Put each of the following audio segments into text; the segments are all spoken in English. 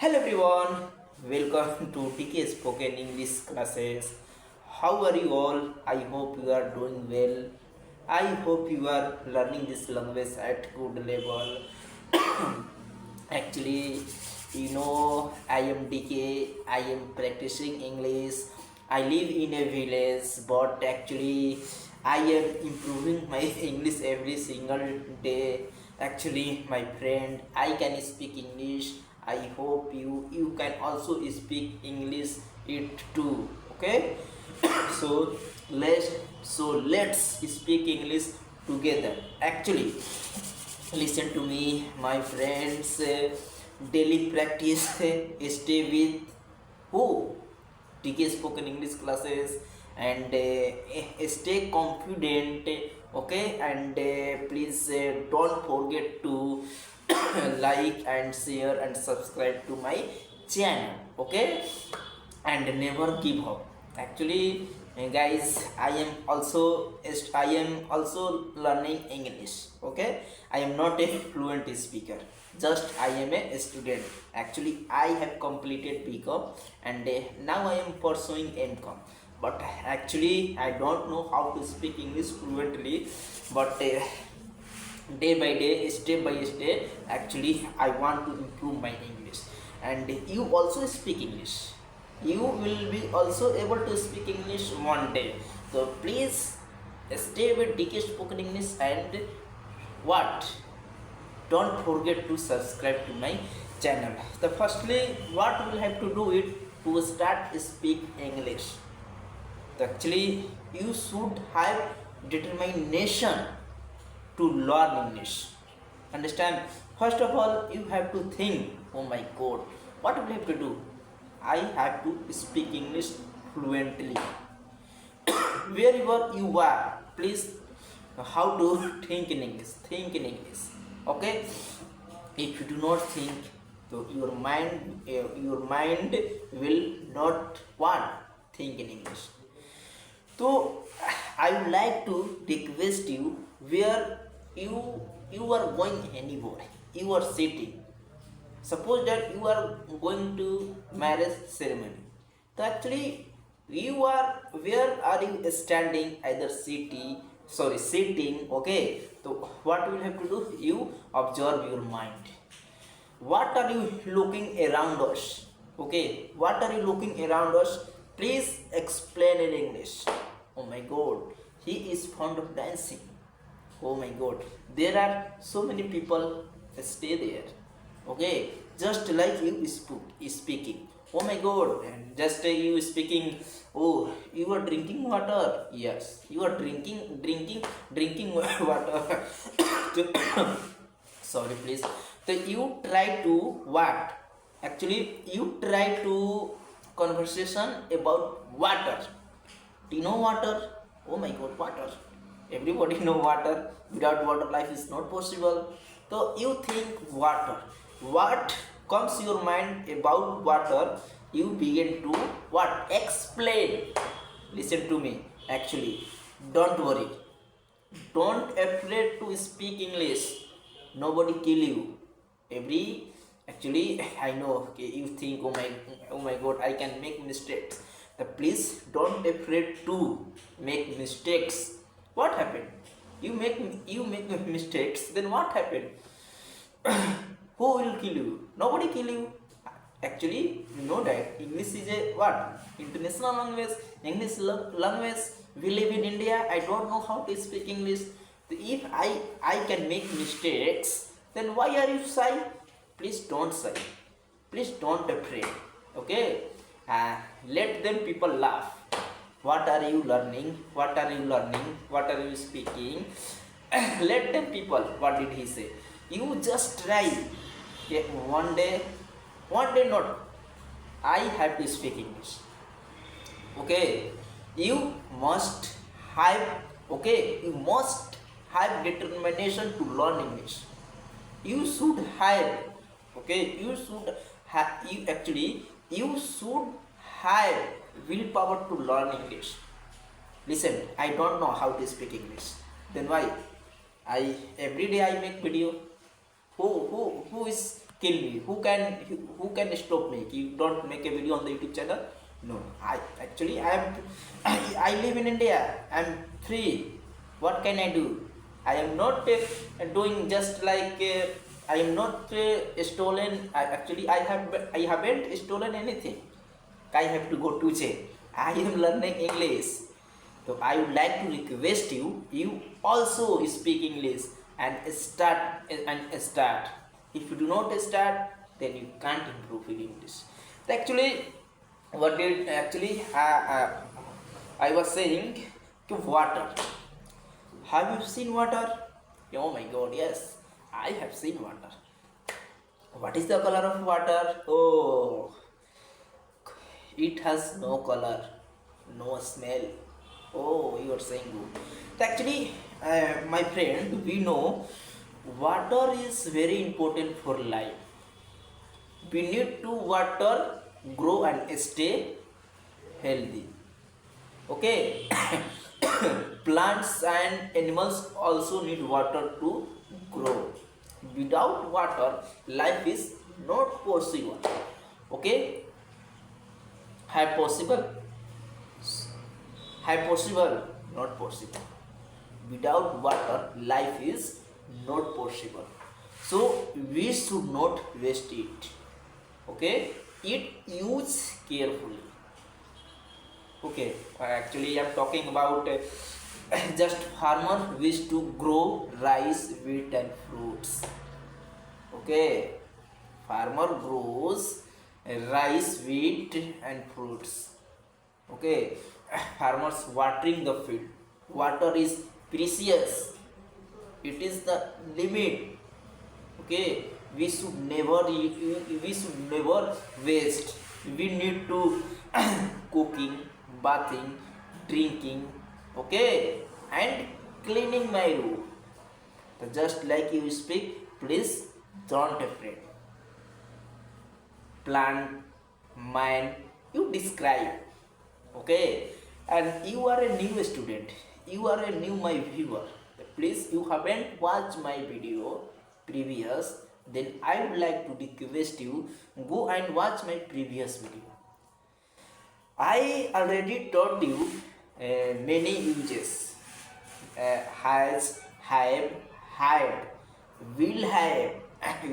Hello everyone, welcome to TK Spoken English classes. How are you all? I hope you are doing well. I hope you are learning this language at good level. Actually, I am DK, I am practicing English. I live in a village, but actually, I am improving my English every single day. Actually, my friend, I can speak English. I hope you can also speak English it too. Okay? so let's let's speak English together. Actually, listen to me, my friends. Daily practice. Stay with who? TK spoken English classes and stay confident. Okay, and please don't forget to like and share and subscribe to my channel. Okay, and never give up. Actually, guys, I am also learning English. Okay, I am not a fluent speaker, just I am a student. Actually, I have completed BCom and now I am pursuing MCom, but actually I don't know how to speak English fluently. But day by day, step by step, actually I want to improve my English. And you also speak English, you will be also able to speak English one day. So please stay with DK spoken English. And what, don't forget to subscribe to my channel. The firstly, what we'll have to do it to start speak English. Actually, you should have determination to learn English. Understand? First of all, you have to think, oh my god, what do I have to do? I have to speak English fluently. Wherever you are, please, how to think in English. Think in English. Okay? If you do not think, so your mind will not want think in English. So I would like to request you, where you are going anywhere, you are sitting. Suppose that you are going to marriage ceremony. So actually, you are, where are you standing? Either sitting. Okay. So what you will have to do? You observe your mind. What are you looking around us? Okay, what are you looking around us? Please explain in English. Oh my god, he is fond of dancing. Oh my god, there are so many people stay there. Okay, just like you speaking. Oh my god, and just you speaking. Oh, you are drinking water. Yes, you are drinking water. Sorry, please. So you try to what? Actually, you try to conversation about water. Do you know water? Oh my god, water. Everybody know water. Without water, life is not possible. So you think water. What comes your mind about water? You begin to what? Explain. Listen to me. Actually, don't worry. Don't afraid to speak English. Nobody kill you. Every, actually, I know, okay, you think, oh my god, I can make mistakes. Please don't afraid to make mistakes. What happened? You make mistakes, then what happened? Who will kill you? Nobody kill you. Actually, you know that English is a what? International language. English language. We live in India. I don't know how to speak English. If I can make mistakes, then why are you shy? Please don't shy. Please don't afraid. Okay. Let them people laugh. What are you learning? What are you learning? What are you speaking? Let them people. What did he say? You just try. Okay, one day not. I have to speak English. Okay, you must have. Okay, you must have determination to learn English. You should have. Okay, you should have. You should have willpower to learn English. Listen, I don't know how to speak English. Then why? I every day I make video. Who is kill me? Who can stop me? You don't make a video on the YouTube channel? No. I live in India. I'm free. What can I do? I am not doing just like I am not stolen. I haven't stolen anything. I have to go to jail. I am learning English. So I would like to request you, you also speak English and start. If you do not start, then you can't improve in English. Actually, what did actually I was saying to water. Have you seen water? Oh my God, yes, I have seen water. What is the color of water? Oh, it has no color, no smell. Oh, you are saying good. Actually, my friend, we know water is very important for life. We need to water, grow and stay healthy. Okay. Plants and animals also need water to grow. Without water, life is not possible. Okay. Have possible? Have possible? Not possible. Without water, life is not possible. So we should not waste it. Okay. Use carefully. Okay, actually I'm talking about just farmer wish to grow rice, wheat and fruits. Okay, farmer grows rice, wheat and fruits. Okay, farmers watering the field. Water is precious. It is the limit. Okay, we should never waste. We need to cooking, bathing, drinking, okay, and cleaning my room. So just like you speak, please don't afraid. Plant, mind, you describe, okay, and you are a new student. You are a new my viewer. Please, you haven't watched my video previous. Then I would like to request you go and watch my previous video. I already told you many uses. Has, have, had, will have,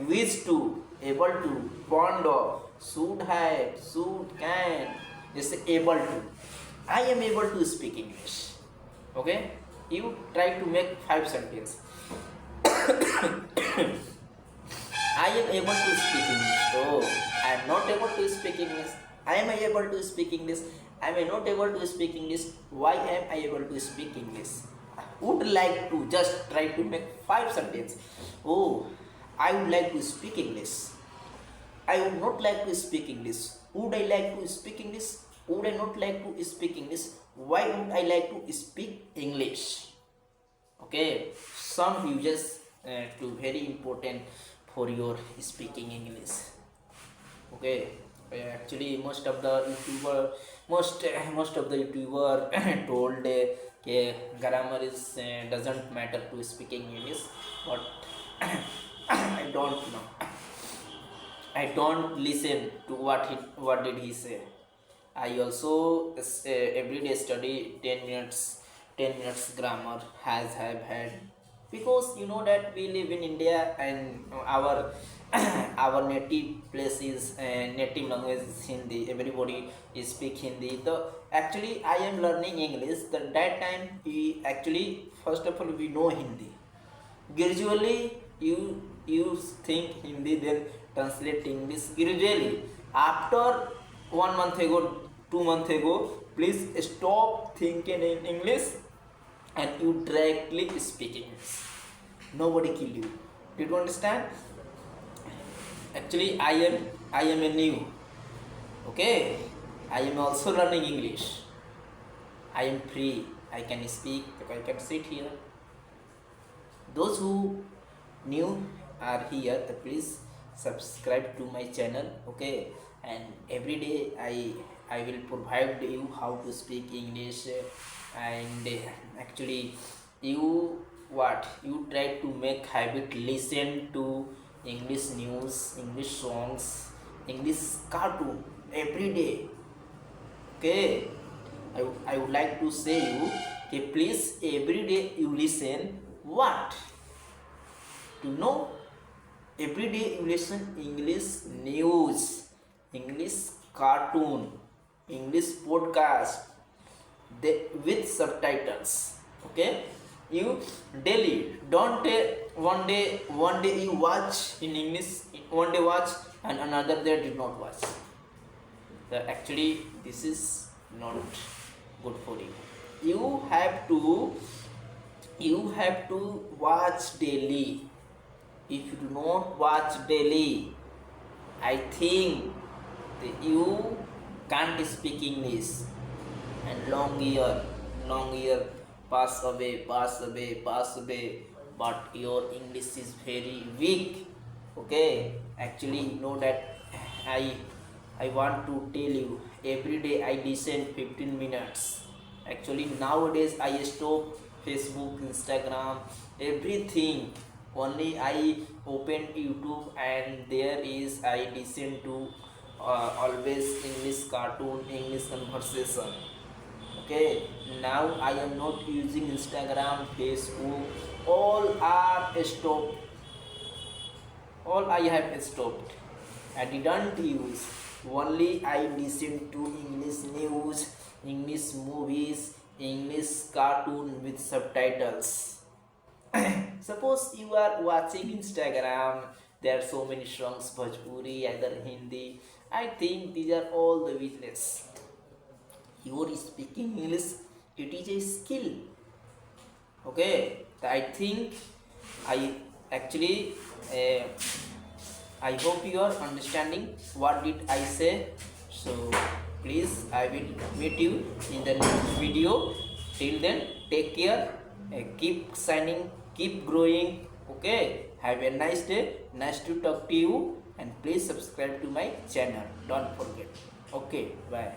wish to, able to, fond of, should have, should, can, just able to. I am able to speak English. Okay? You try to make 5 sentences. I am able to speak English. Oh, I am not able to speak English. I am able to speak English. I am not able to speak English. Why am I able to speak English? Would like to just try to make 5 sentences. Oh, I would like to speak English. I would not like to speak English. Would I like to speak English? Would I not like to speak English? Why would I like to speak English? Okay, some uses to very important for your speaking English. Okay, actually most of the YouTuber told grammar is doesn't matter to speaking English, but I don't know. I don't listen to what did he say. I also every day study 10 minutes grammar have had, because you know that we live in India and our our native place is native language is Hindi. Everybody is speak Hindi. So actually I am learning English. That time we actually first of all we know Hindi. Gradually you think Hindi, then translate English gradually. After 1 month ago, 2 months ago, please stop thinking in English and you directly speak English. Nobody kill you. Did you understand? Actually, I am a new. Okay, I am also learning English. I am free. I can speak. I can sit here. Those who new are here, please subscribe to my channel. Okay, and every day I will provide you how to speak English, and actually you try to make habit listen to English news, English songs, English cartoon every day. Okay, I would like to say you, okay, please every day you listen what? To know every day you listen English news, English cartoon, English podcast with subtitles. Okay, you daily don't one day you watch in English, one day watch and another day did not watch. Actually this is not good for you. You have to watch daily. If you do not watch daily, I think that you can't speak English, and long year pass away, but your English is very weak. Okay, actually you know that I I want to tell you every day I listen 15 minutes. Actually nowadays I stop Facebook, Instagram, everything. Only I open YouTube and there is I listen to always English cartoon, English conversation. Okay, now I am not using Instagram, Facebook. All are stopped. All I have stopped. I didn't use. Only I listen to English news, English movies, English cartoon with subtitles. Suppose you are watching Instagram, there are so many songs, Bhojpuri, either Hindi. I think these are all the business. You are speaking English, it is a skill. Okay, I think I actually I hope you are understanding what did I say. So please, I will meet you in the next video. Till then, take care. Keep signing, keep growing. Okay, have a nice day. Nice to talk to you, and please subscribe to my channel. Don't forget. Okay, bye.